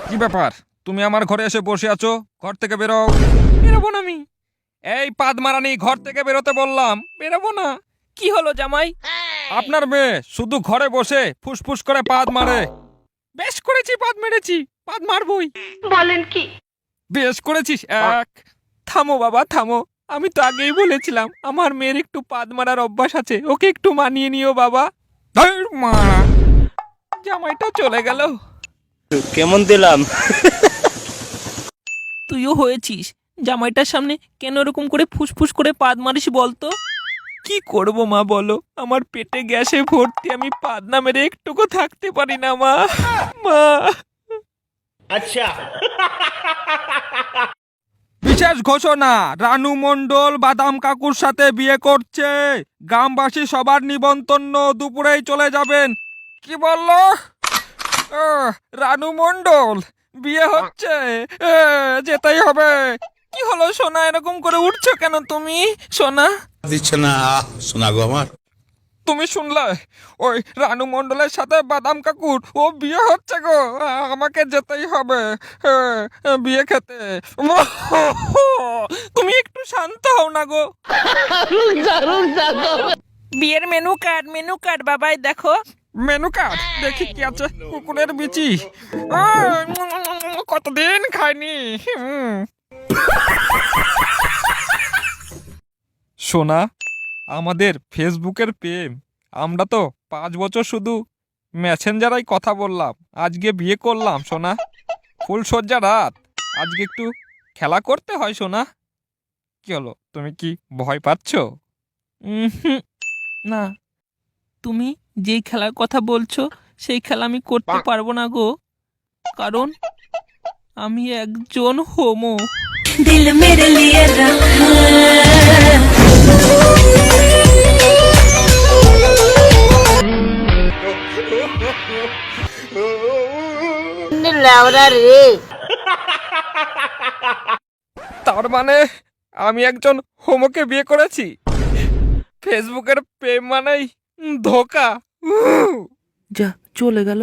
কি ব্যাপার? তুমি আমার ঘরে এসে বসে আছো? ঘর থেকে বেরো। বেরোবো না আমি। এই পাদ মারানি, ঘর থেকে বেরোতে বললাম। বেরোবো না। কি হলো জামাই? আপনার মেয়ে শুধু ঘরে বসে ফুসফুস করে পাদ মারে। বেশ করেছি, পাদ মেরেছি, পাদ মারবই। বলেন কি? বেশ করেছিস এক। থামো বাবা থামো, আমি তো আগেই বলেছিলাম আমার মেয়ের একটু পাদ মারার অভ্যাস আছে, ওকে একটু মানিয়ে নিও বাবা। ধুর মারা, জামাইটা চলে গেল। কেমন দিলাম? তুইও হয়েছিস, জামাইটার সামনে কেন এরকম করে ফুসফুস করে পাদ মারিস বলতো? কি করব মা বলো, আমার পেটে গ্যাসে ভর্তি, আমি পাদ না মেরে একটুকু থাকতে পারি না মা। মা আচ্ছা। বিশেষ ঘোষণা, রানু মণ্ডল বাদাম কাকুর সাথে বিয়ে করছে। গ্রামবাসী সবার নিমন্ত্রণ, দুপুরেই চলে যাবেন। কি বললো? রানু মণ্ডল বিয়ে হচ্ছে, যেতেই হবে। কি হলো সোনা, এরকম করে উঠছো কেন তুমি? সোনা, দিচ্ছে না শোনা গো আমার। তুমি শুনলে? ওই রানু মণ্ডলের সাথে বাদাম কাকুর ও বিয়ে হচ্ছে গো। আমাকে যেতেই হবে বিয়ে খেতে। তুমি একটু শান্ত হও না গো। বিয়ের মেনু কার্ড বাবাই দেখো। মেনু কার্ড দেখি কি আছে। কুকুরের বিচি, কতদিন খাইনি। সোনা, আমাদের ফেসবুকের প্রেম, আমরা তো 5 বছর শুধু মেসেঞ্জারাই কথা বললাম, আজকে বিয়ে করলাম সোনা। ফুলসজ্জা রাত, আজকে একটু খেলা করতে হয় সোনা। কি হলো, তুমি কি ভয় পাচ্ছ? হুম, না, তুমি যেই খেলার কথা বলছো সেই খেলা আমি করতে পারবো না গো, কারণ আমি একজন হোমো। দিল মেরে লিয়ে রে। তার মানে আমি একজন হোমোকে বিয়ে করেছি? ফেসবুকের প্রেম মানেই ধোকা। যা চলে গেল।